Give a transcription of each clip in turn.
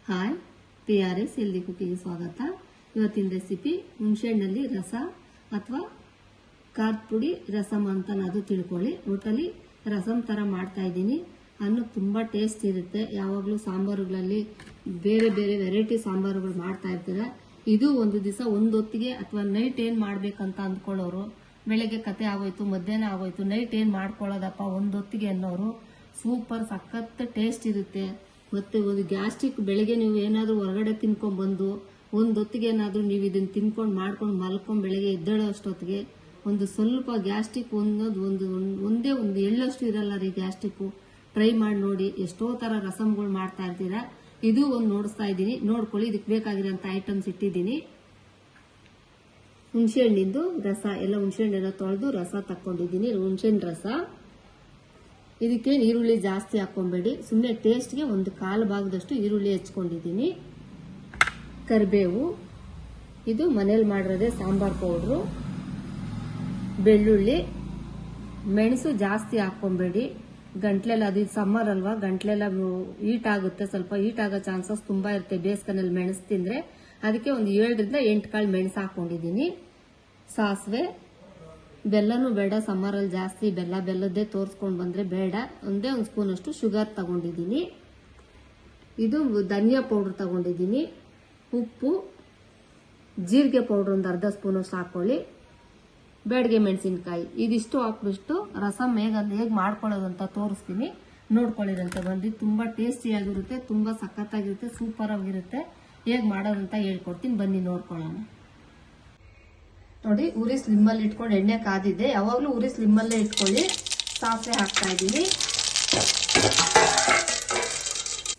Hi, PRS healthy cooking ಸ್ವಾಗತ. ಇವತ್ತಿನ recipe ಹುಣಸೆಹಣ್ಣಲ್ಲಿ ರಸ ಅಥವಾ ಖಾರದ ಪುಡಿ ರಸಮ್ ಅಂತ ಅದು ತಿಳ್ಕೊಳ್ಳಿ. ಒಟ್ಟಲ್ಲಿ ರಸಮ್ ತರ ಮಾಡ್ತಾ ಇದ್ದೀನಿ. ಅನ್ನು ತುಂಬಾ ಟೇಸ್ಟ್ ಇರುತ್ತೆ. ಯಾವಾಗಲೂ ಸಾಂಬಾರುಗಳಲ್ಲಿ ಬೇರೆ ಬೇರೆ ವೆರೈಟಿ ಸಾಂಬಾರುಗಳು ಮಾಡ್ತಾ ಇರ್ತೀರ. ಇದು ಒಂದು ದಿವಸ ಒಂದೊತ್ತಿಗೆ ಅಥವಾ ನೈಟ್ ಏನ್ ಮಾಡ್ಬೇಕಂತ ಅಂದ್ಕೊಳ್ಳೋರು, ಬೆಳಗ್ಗೆ ಕತೆ ಆಗೋಯ್ತು, ಮಧ್ಯಾಹ್ನ ಆಗೋಯ್ತು, ನೈಟ್ ಏನ್ ಮಾಡ್ಕೊಳ್ಳೋದಪ್ಪ ಒಂದೊತ್ತಿಗೆ ಅನ್ನೋರು, ಸೂಪರ್ ಸಖತ್ ಟೇಸ್ಟ್ ಇರುತ್ತೆ. ಮತ್ತೆ ಒಂದು ಗ್ಯಾಸ್ಟ್ರಿಕ್ ಬೆಳಗ್ಗೆ ನೀವು ಏನಾದರೂ ಹೊರಗಡೆ ತಿನ್ಕೊಂಡ್ ಬಂದು ಒಂದೊತ್ತಿಗೆ ಏನಾದರೂ ನೀವು ಇದನ್ನ ತಿನ್ಕೊಂಡು ಮಾಡ್ಕೊಂಡು ಮಲ್ಕೊಂಡು ಬೆಳಗ್ಗೆ ಎದ್ದೇಳೋ ಅಷ್ಟೊತ್ತಿಗೆ ಒಂದು ಸ್ವಲ್ಪ ಗ್ಯಾಸ್ಟ್ರಿಕ್ ಒಂದೇ ಒಂದು ಎಳ್ಳಷ್ಟು ಇರಲ್ಲ ರೀ ಗ್ಯಾಸ್ಟ್ರಿಕ್. ಟ್ರೈ ಮಾಡಿ ನೋಡಿ. ಎಷ್ಟೋ ತರ ರಸಮ್ಗಳು ಮಾಡ್ತಾ ಇರ್ತೀರಾ. ಇದು ಒಂದು ನೋಡಿಸ್ತಾ ಇದ್ದೀನಿ, ನೋಡ್ಕೊಳ್ಳಿ. ಇದಕ್ಕೆ ಬೇಕಾಗಿರೋಂಥ ಐಟಮ್ಸ್ ಇಟ್ಟಿದ್ದೀನಿ. ಹುಣಸೆಹಣ್ಣಿಂದು ರಸ, ಎಲ್ಲ ಹುಣಸೆಹಣ್ಣೆಲ್ಲ ತೊಳೆದು ರಸ ತಕೊಂಡಿದ್ದೀನಿ. ಹುಣಸೆಹಣ್ಣು ರಸ. ಇದಕ್ಕೆ ಈರುಳ್ಳಿ ಜಾಸ್ತಿ ಹಾಕೊಂಬೇಡಿ, ಸುಮ್ಮನೆ ಟೇಸ್ಟ್ಗೆ ಒಂದು ಕಾಲು ಭಾಗದಷ್ಟು ಈರುಳ್ಳಿ ಹೆಚ್ಕೊಂಡಿದ್ದೀನಿ. ಕರಿಬೇವು, ಇದು ಮನೇಲಿ ಮಾಡಿರೋದೇ ಸಾಂಬಾರ್ ಪೌಡ್ರು. ಬೆಳ್ಳುಳ್ಳಿ, ಮೆಣಸು ಜಾಸ್ತಿ ಹಾಕೊಂಬೇಡಿ. ಗಂಟ್ಲೆಲ್ಲ, ಅದು ಸಮ್ಮರ್ ಅಲ್ವಾ, ಗಂಟ್ಲೆಲ್ಲ ಹೀಟ್ ಆಗುತ್ತೆ, ಸ್ವಲ್ಪ ಹೀಟ್ ಆಗೋ ಚಾನ್ಸಸ್ ತುಂಬಾ ಇರುತ್ತೆ ಬೇಸಿಗೆನಲ್ಲಿ ಮೆಣಸು ತಿಂದ್ರೆ. ಅದಕ್ಕೆ ಒಂದು 7 ರಿಂದ 8 ಕಾಳು ಮೆಣಸು ಹಾಕೊಂಡಿದ್ದೀನಿ. ಸಾಸಿವೆ, ಬೆಲ್ಲನೂ ಬೇಡ, ಸಮ್ಮರಲ್ಲಿ ಜಾಸ್ತಿ ಬೆಲ್ಲದ್ದೇ ತೋರಿಸ್ಕೊಂಡು ಬಂದ್ರೆ ಬೇಡ. ಒಂದೇ ಒಂದು ಸ್ಪೂನ್ ಅಷ್ಟು ಶುಗರ್ ತಗೊಂಡಿದ್ದೀನಿ. ಇದು ಧನಿಯಾ ಪೌಡರ್ ತಗೊಂಡಿದ್ದೀನಿ. ಉಪ್ಪು, ಜೀರಿಗೆ ಪೌಡರ್ ಒಂದು ಅರ್ಧ ಸ್ಪೂನ್ ಅಷ್ಟು ಹಾಕೊಳ್ಳಿ. ಬ್ಯಾಡಗೆ ಮೆಣಸಿನಕಾಯಿ, ಇದಿಷ್ಟು ಹಾಕ್ಬಿಟ್ಟು ರಸಮ್ ಹೇಗೆ ಮಾಡ್ಕೊಳ್ಳೋದು ಅಂತ ತೋರಿಸ್ತೀನಿ, ನೋಡ್ಕೊಳ್ಳಿರಂತೆ ಬಂದು. ತುಂಬಾ ಟೇಸ್ಟಿಯಾಗಿರುತ್ತೆ, ತುಂಬಾ ಸಖತ್ತಾಗಿರುತ್ತೆ, ಸೂಪರ್ ಆಗಿರುತ್ತೆ. ಹೇಗೆ ಮಾಡೋದಂತ ಹೇಳ್ಕೊಡ್ತೀನಿ, ಬನ್ನಿ ನೋಡ್ಕೊಳ್ಳೋಣ. ನೋಡಿ, ಉರಿ ಸ್ಲಿಮ್ಮಲ್ಲಿ ಇಟ್ಕೊಂಡು ಎಣ್ಣೆ ಕಾದಿದೆ. ಯಾವಾಗಲೂ ಉರಿ ಸ್ಲಿಮ್ಮಲ್ಲೇ ಇಟ್ಕೊಳ್ಳಿ. ಸಾಸಿವೆ ಹಾಕ್ತಾ ಇದ್ದೀನಿ.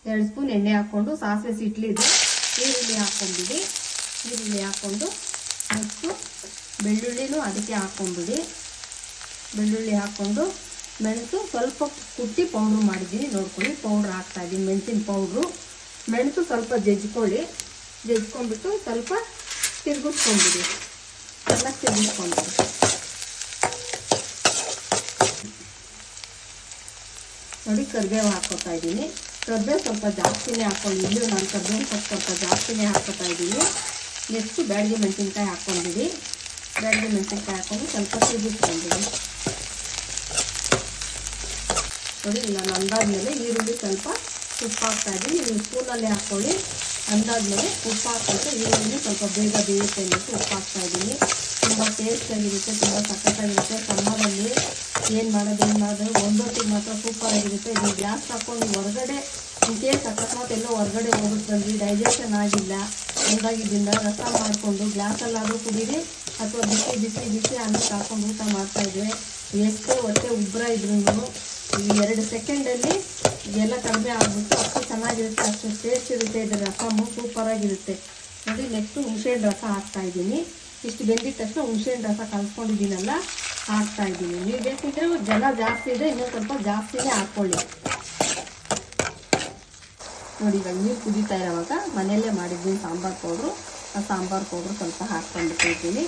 2 ಸ್ಪೂನ್ ಎಣ್ಣೆ ಹಾಕೊಂಡು ಸಾಸಿವೆ ಸಿಟ್ಲಿದೆ. ಈರುಳ್ಳಿ ಹಾಕೊಂಡ್ಬಿಡಿ. ಈರುಳ್ಳಿ ಹಾಕೊಂಡು ಮತ್ತು ಬೆಳ್ಳುಳ್ಳಿನೂ ಅದಕ್ಕೆ ಹಾಕೊಂಡ್ಬಿಡಿ. ಬೆಳ್ಳುಳ್ಳಿ ಹಾಕೊಂಡು ಮೆಣಸು ಸ್ವಲ್ಪ ಕುಟ್ಟಿ ಪೌಡ್ರ್ ಮಾಡಿದ್ದೀನಿ, ನೋಡ್ಕೊಳ್ಳಿ. ಪೌಡ್ರ್ ಹಾಕ್ತಾ ಇದ್ದೀನಿ, ಮೆಣಸಿನ ಪೌಡ್ರು. ಮೆಣಸು ಸ್ವಲ್ಪ ಜಜ್ಕೊಳ್ಳಿ. ಜಜ್ಕೊಂಡ್ಬಿಟ್ಟು ಸ್ವಲ್ಪ ತಿರ್ಗಿಸ್ಕೊಂಡ್ಬಿಡಿ. ಎಲ್ಲ ತಿರ್ಗಿಸ್ಕೊಂಡ್ಬಿಡಿ. ನೋಡಿ, ಕರಿಬೇವು ಹಾಕೋತಾ ಇದ್ದೀನಿ. ಕರಿಬೇವು ಸ್ವಲ್ಪ ಜಾಸ್ತಿನೇ ಹಾಕೊಳ್ಳಿ. ಇಲ್ಲೂ ನಾನು ಕರಿಬೇವು ಸ್ವಲ್ಪ ಜಾಸ್ತಿನೇ ಹಾಕೋತಾ ಇದ್ದೀನಿ. ನೆಕ್ಸ್ಟ್ ಬ್ಯಾಡಗೆ ಮೆಣಸಿನ್ಕಾಯಿ ಹಾಕೊಂಡ್ಬಿಡಿ. ಬ್ಯಾಡಗೆ ಮೆಣಸಿನ್ಕಾಯಿ ಹಾಕೊಂಡು ಸ್ವಲ್ಪ ತಿರ್ಗಿಸ್ಕೊಂಡ್ಬಿಡಿ. ನೋಡಿ, ನಾನು ಅಂದಾದ್ಮೇಲೆ ಈರುಳ್ಳಿ ಸ್ವಲ್ಪ ಉಪ್ಪು ಹಾಕ್ತಾ ಇದ್ದೀನಿ. ನೀವು ಸ್ಪೂನಲ್ಲೇ ಹಾಕೊಳ್ಳಿ. ಅಂದಾದ್ಮೇಲೆ ಉಪ್ಪು ಹಾಕ್ಬಿಟ್ಟು ಈರುಳ್ಳಿ ಸ್ವಲ್ಪ ಬೇಗ ಬೇಯುತ್ತೆ ಅಂದ್ಬಿಟ್ಟು ಉಪ್ಪು ಹಾಕ್ತಾ ಇದ್ದೀನಿ. ತುಂಬ ಟೇಸ್ಟಾಗಿರುತ್ತೆ, ತುಂಬ ಸಖತ್ತಾಗಿರುತ್ತೆ. ಸಮ್ಮರಲ್ಲಿ ಏನು ಮಾಡೋದು ಒಂದೊತ್ತಿಗೆ ಮಾತ್ರ ಸೂಪರ್ ಆಗಿರುತ್ತೆ. ಇದು ಗ್ಲಾಸ್ ಹಾಕೊಂಡು ಹೊರಗಡೆ ಇನ್ಕೇಸ್ ಅಕಸ್ಮಾತ್ ಎಲ್ಲೋ ಹೊರಗಡೆ ಹೋಗುತ್ತೆ ಬಂದ್ರಿ, ಡೈಜೆಷನ್ ಆಗಿಲ್ಲ ಹಂಗಾಗಿದ್ದಿಂದ ರಸ ಮಾಡಿಕೊಂಡು ಗ್ಲಾಸಲ್ಲಾದರೂ ಕುಡೀರಿ, ಅಥವಾ ಬಿಸಿ ಬಿಸಿ ಬಿಸಿ ಅನ್ನಕ್ಕೆ ಹಾಕೊಂಡು ಊಟ ಮಾಡ್ತಾ ಇದ್ರೆ ಎಷ್ಟೇ ಹೊಟ್ಟೆ ಉಬ್ಬರ ಇದ್ರೂ ಈ 2 ಸೆಕೆಂಡಲ್ಲಿ ಎಲ್ಲ ಕಡಿಮೆ ಆಗ್ಬಿಟ್ಟು ಅಷ್ಟು ಚೆನ್ನಾಗಿರುತ್ತೆ, ಅಷ್ಟು ಟೇಸ್ಟ್ ಇರುತ್ತೆ. ಇದರ ರಸಮು ಸೂಪರ್ ಆಗಿರುತ್ತೆ. ನೋಡಿ, ನೆಕ್ಸ್ಟ್ ಹುಣಸೆಹಣ್ಣು ರಸ ಹಾಕ್ತಾ ಇದ್ದೀನಿ. ಇಷ್ಟು ಬೆಂದಿದ ತಕ್ಷಣ ಹುಣಸೆಹಣ್ಣು ರಸ ಕಲ್ಸ್ಕೊಂಡಿದ್ದೀನಲ್ಲ ಹಾಕ್ತಾ ಇದ್ದೀನಿ. ನೀವು ಬೇಕಿದ್ರೆ ಜನ ಜಾಸ್ತಿ ಇದೆ, ಇನ್ನೂ ಸ್ವಲ್ಪ ಜಾಸ್ತಿನೇ ಹಾಕ್ಕೊಳ್ಳಿ. ನೋಡಿ, ಇವಾಗ ನೀರು ಕುದೀತಾ ಇರೋವಾಗ ಮನೆಯಲ್ಲೇ ಮಾಡಿದ್ದೀನಿ ಸಾಂಬಾರ್ ಪೌಡ್ರು. ಆ ಸಾಂಬಾರ್ ಪೌಡ್ರು ಸ್ವಲ್ಪ ಹಾಕ್ಕೊಂಡಿರ್ತೀನಿ.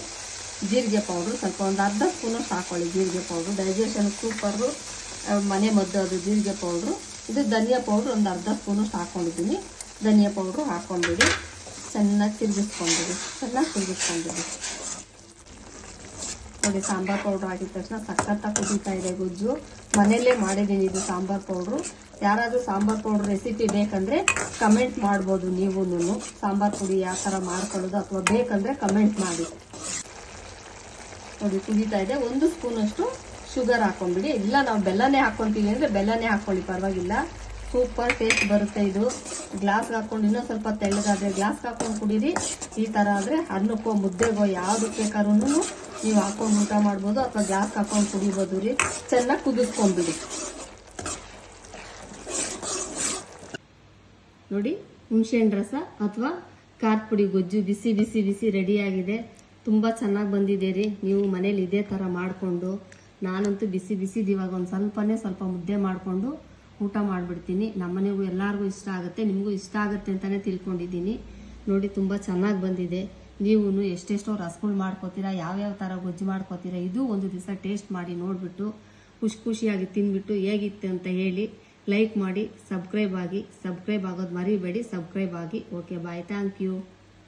ಜೀರಿಗೆ ಪೌಡ್ರು ಸ್ವಲ್ಪ ಒಂದು ಅರ್ಧ ಸ್ಪೂನಷ್ಟು ಹಾಕ್ಕೊಳ್ಳಿ. ಜೀರಿಗೆ ಪೌಡ್ರು ಡೈಜೆಷನ್ ಸೂಪರು, ಮನೆ ಮದ್ದು ಅದು ಜೀರಿಗೆ ಪೌಡ್ರು. ಇದು ಧನಿಯಾ ಪೌಡ್ರು ಒಂದು ಅರ್ಧ ಸ್ಪೂನಷ್ಟು ಹಾಕ್ಕೊಂಡಿದ್ದೀನಿ. ಧನಿಯಾ ಪೌಡ್ರು ಹಾಕ್ಕೊಂಡ್ಬಿಡಿ. ಚೆನ್ನಾಗಿ ತಿರುಗಿಸ್ಕೊಂಡ್ಬಿಡಿ. ನೋಡಿ, ಸಾಂಬಾರ್ ಪೌಡ್ರ್ ಹಾಕಿದ ತಕ್ಷಣ ಸಖತ್ತಾಗಿ ಕುದೀತಾ ಇದೆ ಗೊಜ್ಜು. ಮನೆಯಲ್ಲೇ ಮಾಡಿದ್ದೀನಿ ಇದು ಸಾಂಬಾರ್ ಪೌಡ್ರು. ಯಾರಾದರೂ ಸಾಂಬಾರ್ ಪೌಡ್ರ್ ರೆಸಿಪಿ ಬೇಕಂದ್ರೆ ಕಮೆಂಟ್ ಮಾಡ್ಬೋದು. ನೀವು ಸಾಂಬಾರ್ ಪುಡಿ ಯಾವ ಥರ ಮಾಡ್ಕೊಳ್ಳೋದು ಅಥವಾ ಬೇಕಂದ್ರೆ ಕಮೆಂಟ್ ಮಾಡಿ. ನೋಡಿ, ಕುದೀತಾ ಇದೆ. 1 ಸ್ಪೂನಷ್ಟು ಶುಗರ್ ಹಾಕೊಂಡ್ಬಿಡಿ. ಇಲ್ಲ ನಾವು ಬೆಲ್ಲನೇ ಹಾಕ್ಕೊಂತೀವಿ ಅಂದರೆ ಬೆಲ್ಲನೇ ಹಾಕ್ಕೊಳ್ಳಿ, ಪರವಾಗಿಲ್ಲ. ಸೂಪರ್ ಟೇಸ್ಟ್ ಬರುತ್ತೆ ಇದು. ಗ್ಲಾಸ್ಗೆ ಹಾಕೊಂಡು ಇನ್ನೂ ಸ್ವಲ್ಪ ತೆಳ್ಳಗಾದ್ರೆ ಗ್ಲಾಸ್ಗೆ ಹಾಕೊಂಡು ಕುಡೀರಿ. ಈ ಥರ ಆದರೆ ಅನ್ನಕ್ಕೋ ಮುದ್ದೆಗೋ ಯಾವುದಕ್ಕೆ ಬೇಕಾದ್ರೂ ನೀವು ಹಾಕೊಂಡು ಊಟ ಮಾಡ್ಬೋದು, ಅಥವಾ ಗ್ಲಾಸ್ಗೆ ಹಾಕೊಂಡು ಕುಡಿಬೋದು ರೀ. ಚೆನ್ನಾಗಿ ಕುದಿಸ್ಕೊಂಡ್ಬಿಡಿ. ನೋಡಿ, ಹುಣಸೆಹಣ್ಣು ರಸ ಅಥವಾ ಖಾರದ ಪುಡಿ ಗೊಜ್ಜು ಬಿಸಿ ಬಿಸಿ ಬಿಸಿ ರೆಡಿಯಾಗಿದೆ. ತುಂಬ ಚೆನ್ನಾಗಿ ಬಂದಿದೆ ರೀ. ನೀವು ಮನೇಲಿ ಇದೇ ಥರ ಮಾಡಿಕೊಂಡು, ನಾನಂತೂ ಬಿಸಿ ಬಿಸಿದು ಇವಾಗ ಒಂದು ಸ್ವಲ್ಪ ಮುದ್ದೆ ಮಾಡಿಕೊಂಡು ಊಟ ಮಾಡಿಬಿಡ್ತೀನಿ. ನಮ್ಮನೆಗೂ ಎಲ್ಲರಿಗೂ ಇಷ್ಟ ಆಗುತ್ತೆ, ನಿಮಗೂ ಇಷ್ಟ ಆಗುತ್ತೆ ಅಂತಲೇ ತಿಳ್ಕೊಂಡಿದ್ದೀನಿ. ನೋಡಿ, ತುಂಬ ಚೆನ್ನಾಗಿ ಬಂದಿದೆ. ನೀವು ಎಷ್ಟೆಷ್ಟೋ ರಸಗಳು ಮಾಡ್ಕೋತೀರಾ, ಯಾವ್ಯಾವ ಥರ ಗೊಜ್ಜು ಮಾಡ್ಕೋತೀರಾ, ಇದು ಒಂದು ದಿವಸ ಟೇಸ್ಟ್ ಮಾಡಿ ನೋಡಿಬಿಟ್ಟು ಖುಷಿಯಾಗಿ ತಿಂದ್ಬಿಟ್ಟು ಹೇಗಿತ್ತು ಅಂತ ಹೇಳಿ. ಲೈಕ್ ಮಾಡಿ, ಸಬ್ಸ್ಕ್ರೈಬ್ ಆಗೋದು ಮರಿಬೇಡಿ. ಸಬ್ಸ್ಕ್ರೈಬ್ ಆಗಿ. Okay, bye. Thank you.